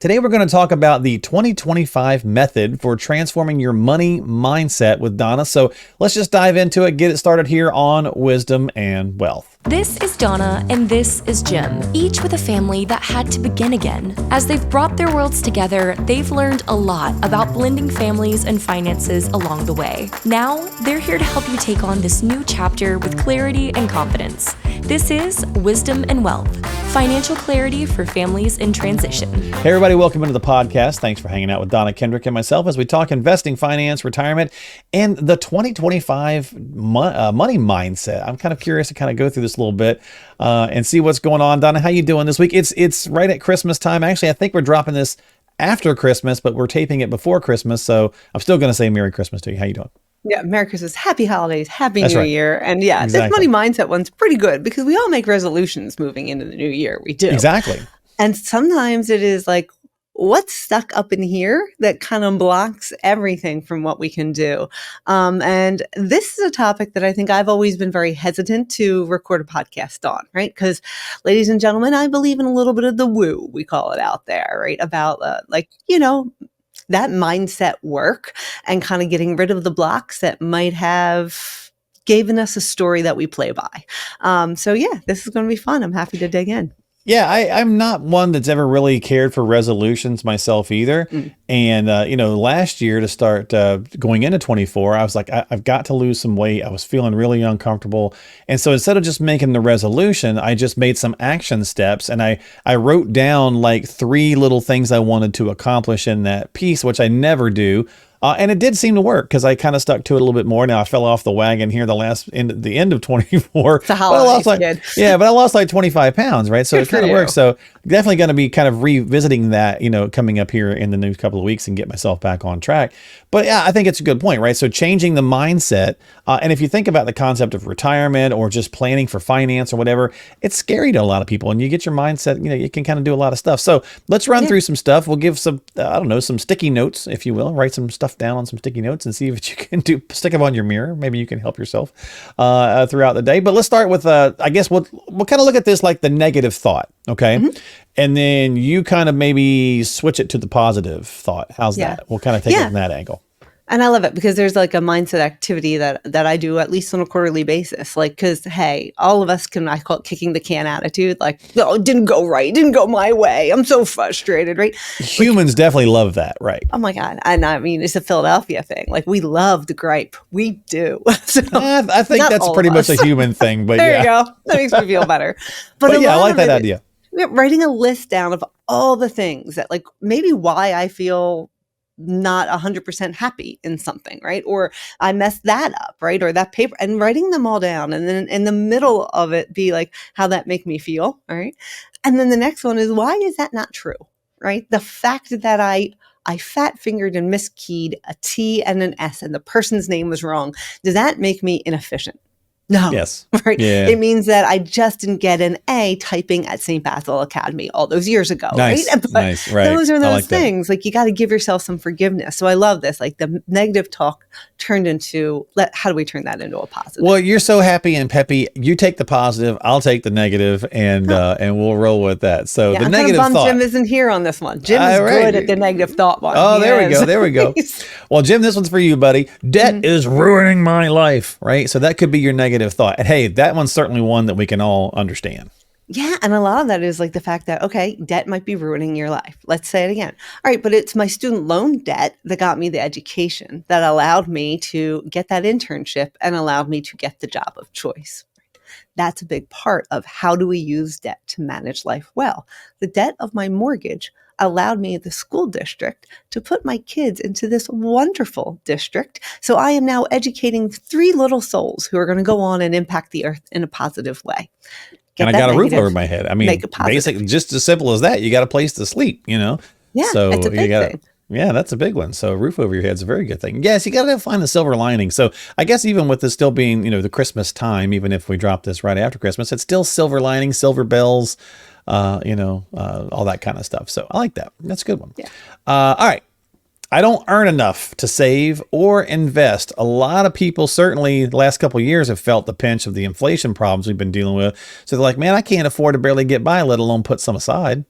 Today, we're going to talk about the 2025 method for transforming your money mindset with Donna. So let's just dive into it, get it started here on Wisdom and Wealth. This is Donna, and this is Jim, each with a family that had to begin again. As they've brought their worlds together, they've learned a lot about blending families and finances along the way. Now, they're here to help you take on this new chapter with clarity and confidence. This is Wisdom and Wealth, financial clarity for families in transition. Hey, everybody, welcome into the podcast. Thanks for hanging out with Donna, Kendrick, and myself as we talk investing, finance, retirement, and the 2025 money mindset. I'm kind of curious to kind of go through this a little bit and see what's going on. Donna, how you doing this week? It's right at Christmas time. Actually, I think we're dropping this after Christmas, but we're taping it before Christmas. So I'm still going to say Merry Christmas to you. How you doing? Yeah, Merry Christmas, Happy Holidays, Happy That's New right. Year. And yeah, Exactly. This money mindset one's pretty good because we all make resolutions moving into the new year. We do. Exactly. And sometimes it is like, what's stuck up in here that kind of blocks everything from what we can do? And this is a topic that I think I've always been very hesitant to record a podcast on, right? Because, ladies and gentlemen, I believe in a little bit of the woo, we call it out there, right? About that mindset work and kind of getting rid of the blocks that might have given us a story that we play by. So yeah, this is going to be fun. I'm happy to dig in. Yeah, I'm not one that's ever really cared for resolutions myself either. And, last year to start going into 24, I was like, I've got to lose some weight. I was feeling really uncomfortable. And so instead of just making the resolution, I just made some action steps. And I wrote down like 3 little things I wanted to accomplish in that piece, which I never do. And it did seem to work because I kind of stuck to it a little bit more. Now I fell off the wagon here the end of 24. It's a holiday, kid. Yeah, but I lost like 25 pounds, right? So it kind of works. So definitely going to be kind of revisiting that, coming up here in the next couple of weeks and get myself back on track. But yeah, I think it's a good point, right? So changing the mindset. And if you think about the concept of retirement or just planning for finance or whatever, it's scary to a lot of people. And you get your mindset, you can kind of do a lot of stuff. So let's run through some stuff. We'll give some, some sticky notes, if you will, write some stuff down on some sticky notes and see what you can do. Stick them on your mirror. Maybe you can help yourself throughout the day. But let's start with, I guess we'll kind of look at this like the negative thought. Okay. Mm-hmm. And then you kind of maybe switch it to the positive thought. How's that? We'll kind of take it from that angle. And I love it because there's like a mindset activity that I do at least on a quarterly basis. Like, because, hey, all of us I call it kicking the can attitude. Like, no, it didn't go right. It didn't go my way. I'm so frustrated, right? Humans definitely love that, right? Oh my God. And I mean, it's a Philadelphia thing. Like, we love the gripe. We do. So, I think that's pretty much a human thing, but there you go. That makes me feel better. But yeah, I like that idea. Writing a list down of all the things that, like, maybe why I feel not 100% happy in something, right? Or I messed that up, right? Or that paper, and writing them all down. And then in the middle of it, be like, how that make me feel, all right? And then the next one is, why is that not true, right? The fact that I fat fingered and miskeyed a T and an S and the person's name was wrong, does that make me inefficient? No. Yes. Right. Yeah. It means that I just didn't get an A typing at St. Basil Academy all those years ago. Nice. Right. But nice. Right. those are those like things. Like, you got to give yourself some forgiveness. So I love this. Like, the negative talk turned into, how do we turn that into a positive? Well, you're so happy and peppy. You take the positive, I'll take the negative, and we'll roll with that. So the negative thought. Jim isn't here on this one. Jim is good at the negative thought one. Oh, there we go. Well, Jim, this one's for you, buddy. Debt is ruining my life, right? So that could be your negative thought. And hey, that one's certainly one that we can all understand. Yeah. And a lot of that is like the fact that, okay, debt might be ruining your life. Let's say it again. All right. But it's my student loan debt that got me the education that allowed me to get that internship and allowed me to get the job of choice. That's a big part of how do we use debt to manage life well. The debt of my mortgage allowed me, the school district, to put my kids into this wonderful district. So I am now educating 3 little souls who are going to go on and impact the earth in a positive way. And I got a roof over my head. I mean, basically, just as simple as that. You got a place to sleep, Yeah, so it's a big thing. Yeah, that's a big one. So a roof over your head is a very good thing. Yes, you got to find the silver lining. So I guess even with this still being, the Christmas time, even if we drop this right after Christmas, it's still silver lining, silver bells, all that kind of stuff. So I like that. That's a good one. Yeah. All right. I don't earn enough to save or invest. A lot of people, certainly the last couple of years, have felt the pinch of the inflation problems we've been dealing with. So they're like, man, I can't afford to barely get by, let alone put some aside.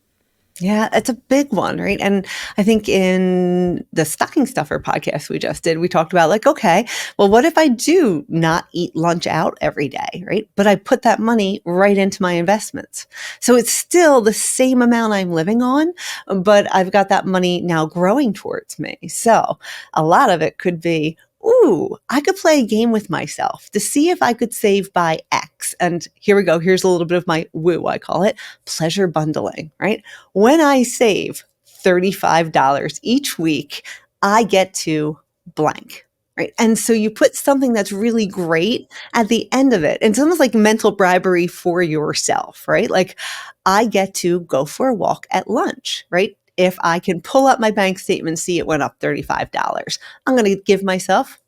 Yeah, it's a big one, right? And I think in the Stocking Stuffer podcast we just did, we talked about like, okay, well, what if I do not eat lunch out every day, right? But I put that money right into my investments. So it's still the same amount I'm living on, but I've got that money now growing towards me. So a lot of it could be, ooh, I could play a game with myself to see if I could save by X. And here we go. Here's a little bit of my woo, I call it pleasure bundling, right? When I save $35 each week, I get to blank. Right. And so you put something that's really great at the end of it. And it's almost like mental bribery for yourself, right? Like I get to go for a walk at lunch, right? If I can pull up my bank statement, see it went up $35, I'm going to give myself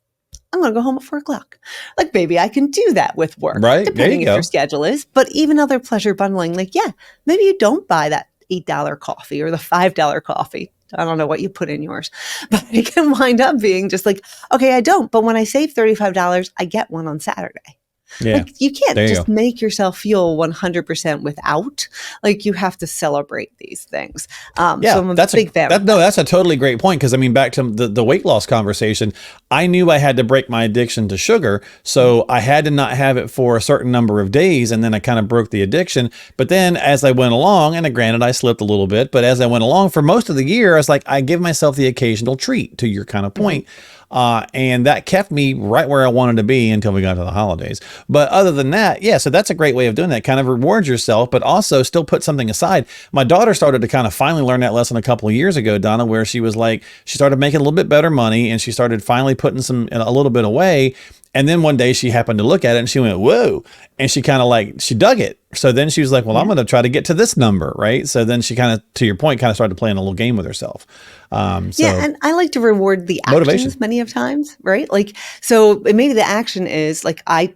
I'm going to go home at 4 o'clock. Like, maybe I can do that with work, Right. There depending you if your go. schedule is. But even other pleasure bundling, like, yeah, maybe you don't buy that $8 coffee or the $5 coffee. I don't know what you put in yours, but it can wind up being just like, okay, I don't. But when I save $35, I get one on Saturday. Yeah. Like you can't There you just go. make yourself feel 100% without. Like you have to celebrate these things. So I'm a big fan of that. No, that's a totally great point. Because I mean, back to the weight loss conversation, I knew I had to break my addiction to sugar, so I had to not have it for a certain number of days, and then I kind of broke the addiction. But then as I went along, and granted I slipped a little bit, but as I went along for most of the year, I was like, I give myself the occasional treat. To your kind of point. And that kept me right where I wanted to be until we got to the holidays. But other than that, yeah, so that's a great way of doing that. Kind of reward yourself, but also still put something aside. My daughter started to kind of finally learn that lesson a couple of years ago, Donna, where she was like, she started making a little bit better money and she started finally putting a little bit away. And then one day she happened to look at it and she went, whoa. And she kind of like, she dug it. So then she was like, well, I'm going to try to get to this number. Right. So then she kind of, to your point, kind of started playing a little game with herself. Yeah, and I like to reward the motivation. actions many of times, right? Like, so maybe the action is like, I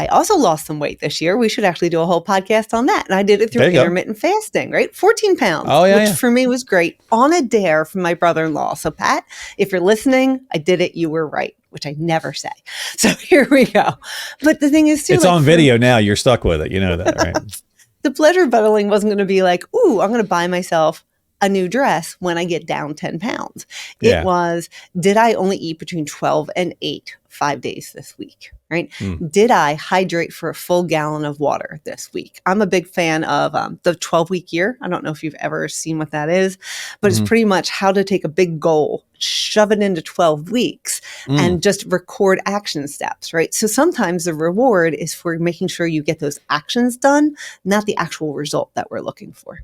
also lost some weight this year. We should actually do a whole podcast on that. And I did it through intermittent fasting, right? 14 pounds, which for me was great on a dare from my brother-in-law. So Pat, if you're listening, I did it. You were right, which I never say. So here we go. But the thing is too, it's like on video now. You're stuck with it. You know that, right? The pleasure bundling wasn't going to be like, ooh, I'm going to buy myself a new dress when I get down 10 pounds. It was, did I only eat between 12 and 8, 5 days this week, right? Did I hydrate for a full gallon of water this week? I'm a big fan of the 12-week year. I don't know if you've ever seen what that is, but it's pretty much how to take a big goal, shove it into 12 weeks and just record action steps, right? So sometimes the reward is for making sure you get those actions done, not the actual result that we're looking for.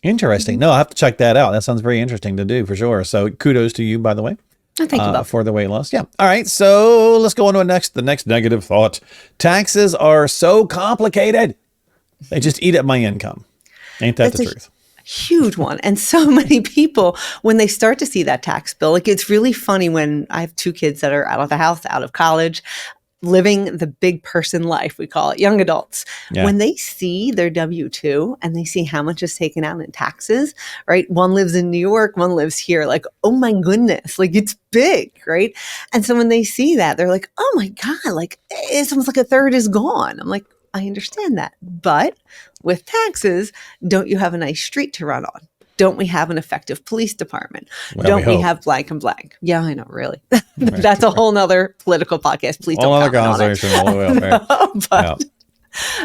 Interesting. No, I have to check that out. That sounds very interesting to do for sure. So kudos to you, by the way. Thank you, Bob. For the weight loss. Yeah. All right. So let's go on to the next negative thought. Taxes are so complicated. They just eat at my income. Ain't that the truth? Huge one. And so many people, when they start to see that tax bill, like it's really funny when I have 2 kids that are out of the house, out of college, living the big person life, we call it, young adults. Yeah. When they see their W-2 and they see how much is taken out in taxes, right? One lives in New York, one lives here. Like, oh my goodness, like it's big, right? And so when they see that, they're like, oh my God, like it's almost like a third is gone. I'm like, I understand that. But with taxes, don't you have a nice street to run on? Don't we have an effective police department? Well, don't we have blank and blank? Yeah, I know, really. That's a whole nother political podcast. Please don't comment on it.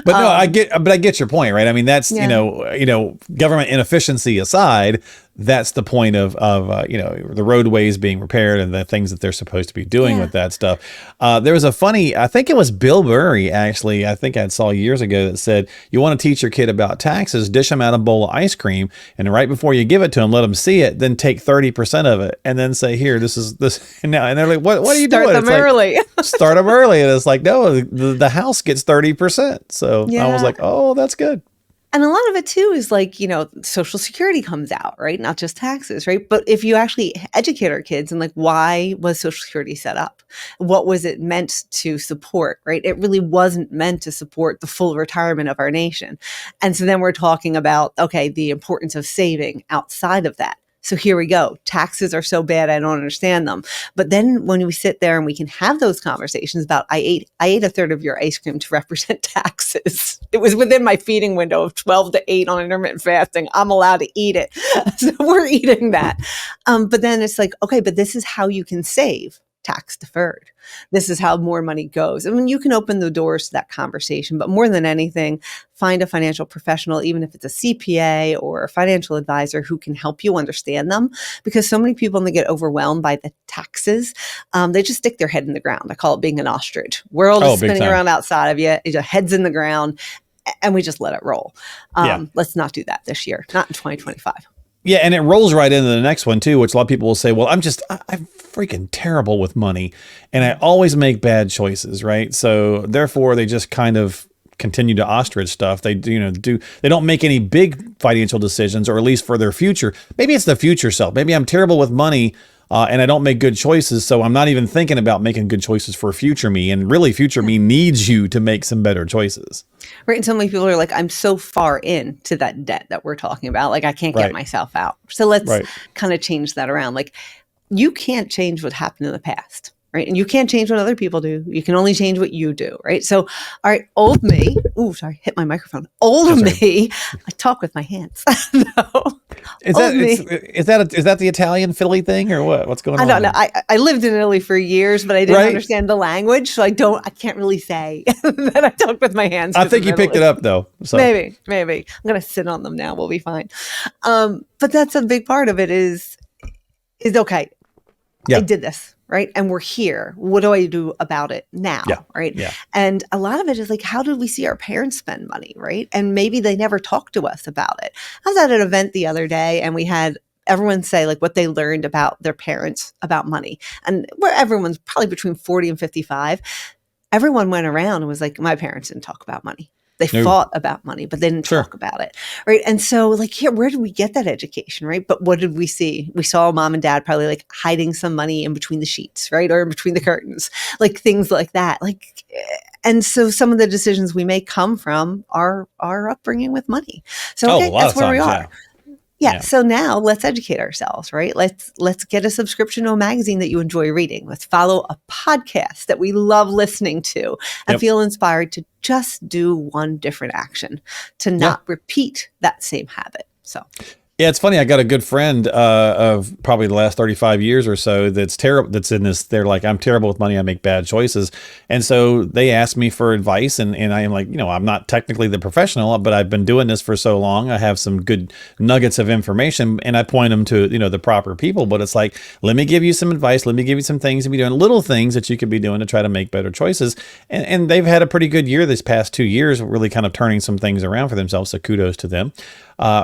But no, I get your point, right? I mean, that's, you know, government inefficiency aside, that's the point of the roadways being repaired and the things that they're supposed to be doing with that stuff. There was a funny, I think it was Bill Murray, actually, I think I saw years ago that said, you want to teach your kid about taxes, dish them out a bowl of ice cream, and right before you give it to them, let them see it, then take 30% of it, and then say, here, this is this. And they're like, what are you doing? Start them early. Start them early. And it's like, no, the house gets 30%. So I was like, oh, that's good. And a lot of it too is like, you know, Social Security comes out, right? Not just taxes, right? But if you actually educate our kids and like, why was Social Security set up? What was it meant to support, right? It really wasn't meant to support the full retirement of our nation. And so then we're talking about, okay, the importance of saving outside of that. So here we go. Taxes are so bad, I don't understand them. But then when we sit there and we can have those conversations about, I ate a third of your ice cream to represent taxes. It was within my feeding window of 12 to 8 on intermittent fasting. I'm allowed to eat it. So we're eating that. But then it's like, okay, but this is how you can save. Tax deferred. This is how more money goes. I mean, you can open the doors to that conversation, but more than anything, find a financial professional, even if it's a CPA or a financial advisor who can help you understand them. Because so many people, when they get overwhelmed by the taxes, they just stick their head in the ground. I call it being an ostrich. World is spinning around outside of you. Your head's in the ground, and we just let it roll. Let's not do that this year, not in 2025. Yeah, and it rolls right into the next one too, which a lot of people will say, well, I'm freaking terrible with money and I always make bad choices, right? So therefore they just kind of continue to ostrich stuff. They they don't make any big financial decisions, or at least for their future. Maybe it's the future self. Maybe I'm terrible with money and I don't make good choices, so I'm not even thinking about making good choices for future me. And really, future me needs you to make some better choices. Right. And so many people are like, I'm so far into that debt that we're talking about. Like, I can't get myself out. So let's kind of change that around. Like, you can't change what happened in the past. Right. And you can't change what other people do. You can only change what you do. Right. So, all right, old me. Ooh, sorry, hit my microphone. Old me. I talk with my hands. No. Is that the Italian Philly thing or what? What's going on? I don't know. I lived in Italy for years, but I didn't understand the language. So I can't really say that I talk with my hands. I think you picked it up though. So. Maybe. I'm going to sit on them now. We'll be fine. But that's a big part of it is okay. Yeah. I did this. Right. And we're here. What do I do about it now? Yeah. Right. Yeah. And a lot of it is like, how did we see our parents spend money? Right. And maybe they never talked to us about it. I was at an event the other day and we had everyone say like what they learned about their parents about money. And where everyone's probably between 40 and 55, everyone went around and was like, my parents didn't talk about money. They fought about money, but they didn't talk about it. Right. And so like here, where did we get that education? Right. But what did we see? We saw mom and dad probably like hiding some money in between the sheets, right? Or in between the curtains, like things like that. Like, and so some of the decisions we make come from our upbringing with money. So that's where we are. Yeah. Yeah. So now let's educate ourselves, right? Let's get a subscription to a magazine that you enjoy reading. Let's follow a podcast that we love listening to and feel inspired to just do one different action, to not repeat that same habit. So. Yeah, it's funny. I got a good friend of probably the last 35 years or so that's terrible. That's in this. They're like, I'm terrible with money. I make bad choices. And so they asked me for advice. And I am like, I'm not technically the professional, but I've been doing this for so long. I have some good nuggets of information and I point them to, the proper people. But it's like, let me give you some advice. Let me give you some things to be doing, little things that you could be doing to try to make better choices. And they've had a pretty good year this past 2 years, really kind of turning some things around for themselves. So kudos to them.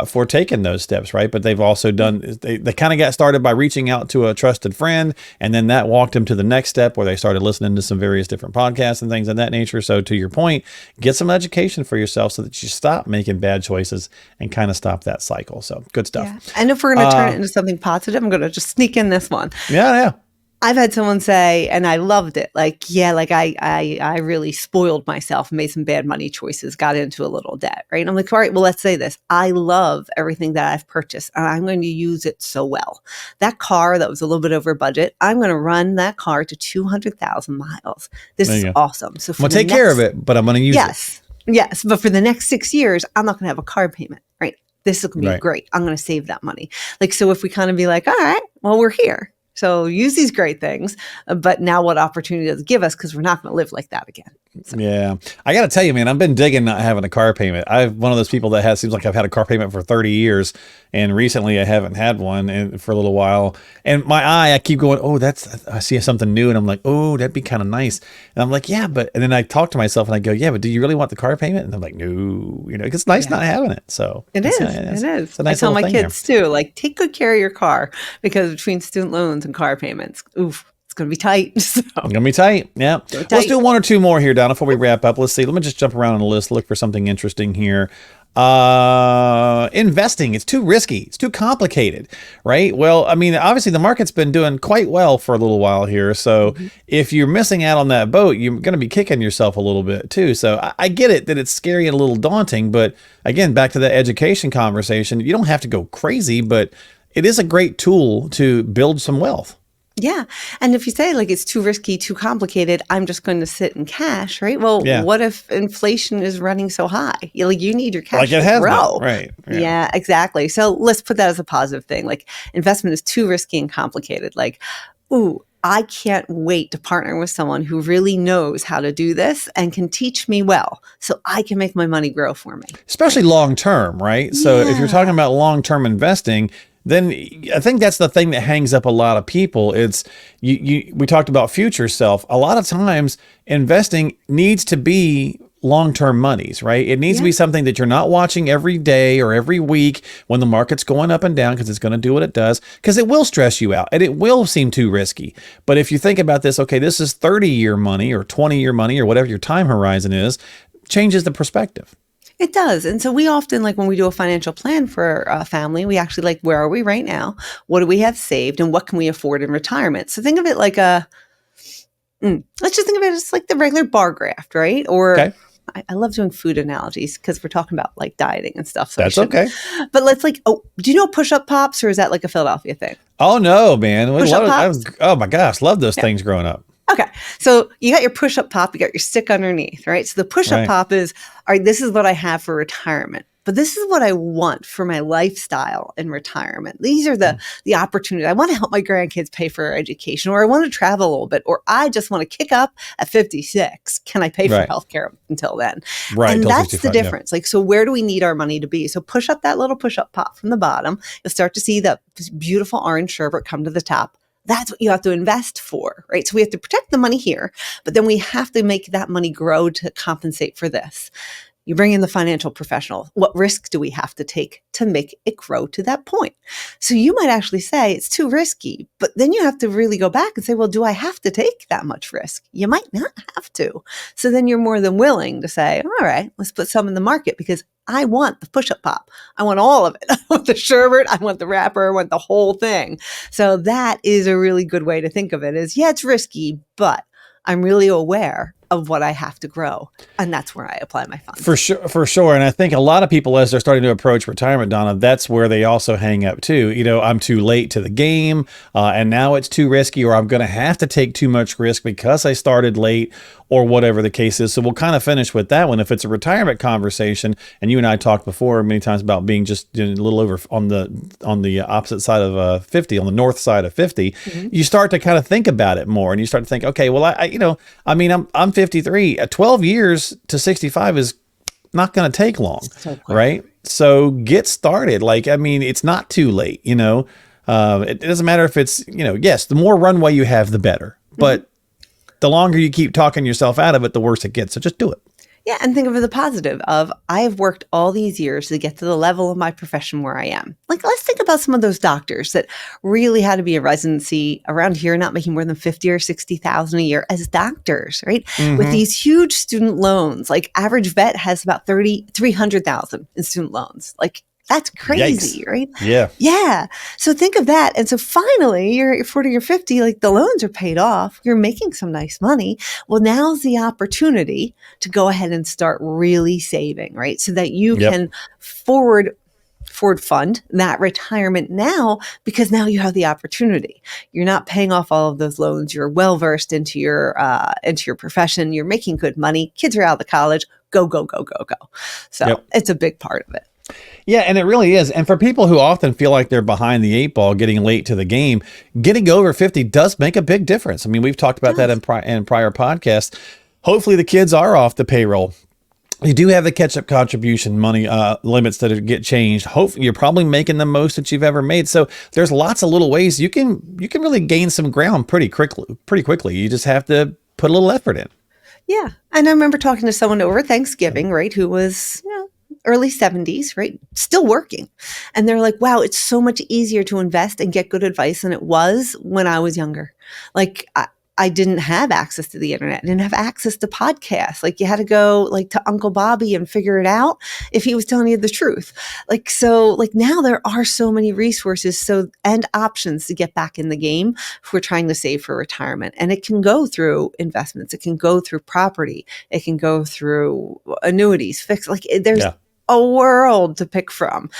For taking those steps, right? But they've also they kind of got started by reaching out to a trusted friend, and then that walked them to the next step where they started listening to some various different podcasts and things of that nature. So to your point, get some education for yourself so that you stop making bad choices and kind of stop that cycle. So good stuff. Yeah. And if we're going to turn it into something positive, I'm going to just sneak in this one. Yeah. I've had someone say, and I loved it, I really spoiled myself, made some bad money choices, got into a little debt, right? And I'm like, all right, well, let's say this. I love everything that I've purchased, and I'm going to use it so well. That car that was a little bit over budget, I'm going to run that car to 200,000 miles. This is awesome. So I'm going to take care of it, but I'm going to use it. Yes, but for the next 6 years, I'm not going to have a car payment, right? This is going to be great. I'm going to save that money. Like, so if we kind of be like, all right, well, we're here. So use these great things, but now what opportunity does it give us? Because we're not going to live like that again. So. Yeah. I got to tell you, man, I've been digging not having a car payment. I'm one of those people that seems like I've had a car payment for 30 years. And recently I haven't had one for a little while. And I keep going, I see something new. And I'm like, that'd be kind of nice. And I'm like, and then I talk to myself and I go, but do you really want the car payment? And I'm like, no, it's nice not having it. So it is. It's a nice I tell my kids too, like take good care of your car because between student loans and car payments, it's going to be tight. So. It's going to be tight. Yeah. Let's do one or two more here, Donna, before we wrap up. Let's see. Let me just jump around on the list, look for something interesting here. Investing, it's too risky. It's too complicated, right? Well, I mean, obviously the market's been doing quite well for a little while here. So if you're missing out on that boat, you're going to be kicking yourself a little bit too. So I get it that it's scary and a little daunting, but again, back to the education conversation, you don't have to go crazy, but it is a great tool to build some wealth. Yeah. And if you say like it's too risky, too complicated, I'm just going to sit in cash, right? Well, Yeah. what if inflation is running so high? You need your cash Like it to has grow. been, right? Yeah, exactly. So let's put that as a positive thing. Like investment is too risky and complicated. Like, ooh, I can't wait to partner with someone who really knows how to do this and can teach me well so I can make my money grow for me. Especially long term, right? So if you're talking about long term investing, then I think that's the thing that hangs up a lot of people. It's we talked about future self. A lot of times investing needs to be long-term monies, right? It needs to be something that you're not watching every day or every week when the market's going up and down, because it's going to do what it does, because it will stress you out and it will seem too risky. But if you think about this, okay, this is 30-year money or 20-year money or whatever your time horizon is, changes the perspective. It does. And so we often, like when we do a financial plan for a family, we actually like, where are we right now? What do we have saved? And what can we afford in retirement? So think of it like let's just think of it as like the regular bar graph, right? Or I love doing food analogies because we're talking about like dieting and stuff. So that's okay. But let's do you know push-up pops, or is that like a Philadelphia thing? Oh, no, man. Push-up pops? Oh, my gosh. Love those things growing up. Okay. So you got your push-up pop, you got your stick underneath, right? So the push-up pop is, all right, this is what I have for retirement, but this is what I want for my lifestyle in retirement. These are the opportunities. I want to help my grandkids pay for education, or I want to travel a little bit, or I just want to kick up at 56. Can I pay for healthcare until then? Right. And that's the difference. Like, so where do we need our money to be? So push up that little push-up pop from the bottom. You'll start to see the beautiful orange sherbet come to the top. That's what you have to invest for, right? So we have to protect the money here, but then we have to make that money grow to compensate for this. You bring in the financial professional. What risk do we have to take to make it grow to that point? So you might actually say it's too risky, but then you have to really go back and say, well, do I have to take that much risk? You might not have to. So then you're more than willing to say, all right, let's put some in the market because I want the push-up pop. I want all of it. I want the sherbet. I want the wrapper. I want the whole thing. So that is a really good way to think of it is, yeah, it's risky, but I'm really aware of what I have to grow. And that's where I apply my funds. For sure. And I think a lot of people, as they're starting to approach retirement, Donna, that's where they also hang up too. You know, I'm too late to the game, and now it's too risky, or I'm going to have to take too much risk because I started late, or whatever the case is. So we'll kind of finish with that one. If it's a retirement conversation, and you and I talked before many times about being just a little over on the opposite side of 50, on the north side of 50, you start to kind of think about it more, and you start to think, okay, well, I'm 53. 12 years to 65 is not going to take long, right? So get started. It's not too late. It doesn't matter if it's, yes, the more runway you have, the better. But the longer you keep talking yourself out of it, the worse it gets. So just do it. Yeah, and think of the positive of, I have worked all these years to get to the level of my profession where I am. Like, let's think about some of those doctors that really had to be a residency around here, not making more than 50 or 60,000 a year as doctors, right? With these huge student loans, like average vet has about 300,000 in student loans. Like, that's crazy, right? Yeah. Yeah. So think of that. And so finally, you're 40 or 50, like the loans are paid off. You're making some nice money. Well, now's the opportunity to go ahead and start really saving, right? So that you can forward fund that retirement now, because now you have the opportunity. You're not paying off all of those loans. You're well versed into your profession. You're making good money. Kids are out of college. Go, go, go, go, go. So it's a big part of it. Yeah, and it really is. And for people who often feel like they're behind the eight ball, getting late to the game, getting over 50 does make a big difference. I mean, we've talked about that in prior podcasts. Hopefully the kids are off the payroll. You do have the catch-up contribution money limits that get changed. Hopefully, you're probably making the most that you've ever made. So there's lots of little ways you can really gain some ground pretty quickly. You just have to put a little effort in. Yeah, and I remember talking to someone over Thanksgiving, right, who was early 70s, right? Still working. And they're like, wow, it's so much easier to invest and get good advice than it was when I was younger. Like, I didn't have access to the internet. I didn't have access to podcasts. Like, you had to go like to Uncle Bobby and figure it out if he was telling you the truth. Like, so like now there are so many resources and options to get back in the game if we're trying to save for retirement. And it can go through investments. It can go through property. It can go through annuities, fixed. Like, there's a world to pick from.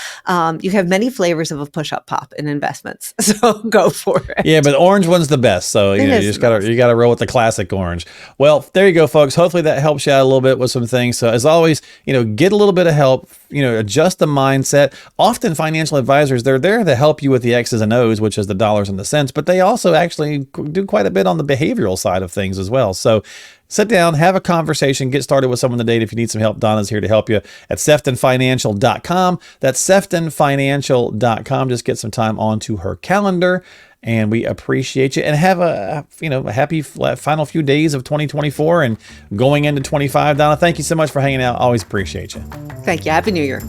You have many flavors of a push-up pop in investments, so go for it. Yeah, but orange one's the best. So you just gotta roll with the classic orange. Well, there you go, folks. Hopefully that helps you out a little bit with some things. So as always, get a little bit of help. Adjust the mindset. Often financial advisors, they're there to help you with the X's and O's, which is the dollars and the cents, but they also actually do quite a bit on the behavioral side of things as well. So sit down, have a conversation, get started with someone today. If you need some help, Donna's here to help you at seftonfinancial.com. That's seftonfinancial.com. Just get some time onto her calendar. And we appreciate you, and have a happy final few days of 2024 and going into 25. Donna, thank you so much for hanging out. Always appreciate you. Thank you. Happy New Year.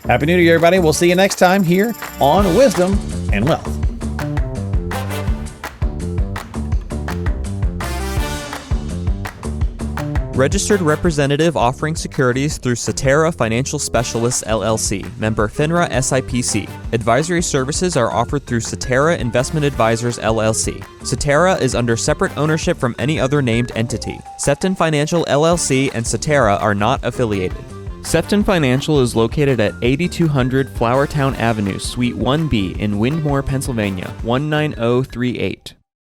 Happy New Year, everybody. We'll see you next time here on Wisdom and Wealth. Registered representative offering securities through Cetera Financial Specialists, LLC, member FINRA SIPC. Advisory services are offered through Cetera Investment Advisors, LLC. Cetera is under separate ownership from any other named entity. Sefton Financial, LLC and Cetera are not affiliated. Sefton Financial is located at 8200 Flowertown Avenue, Suite 1B in Windmore, Pennsylvania, 19038.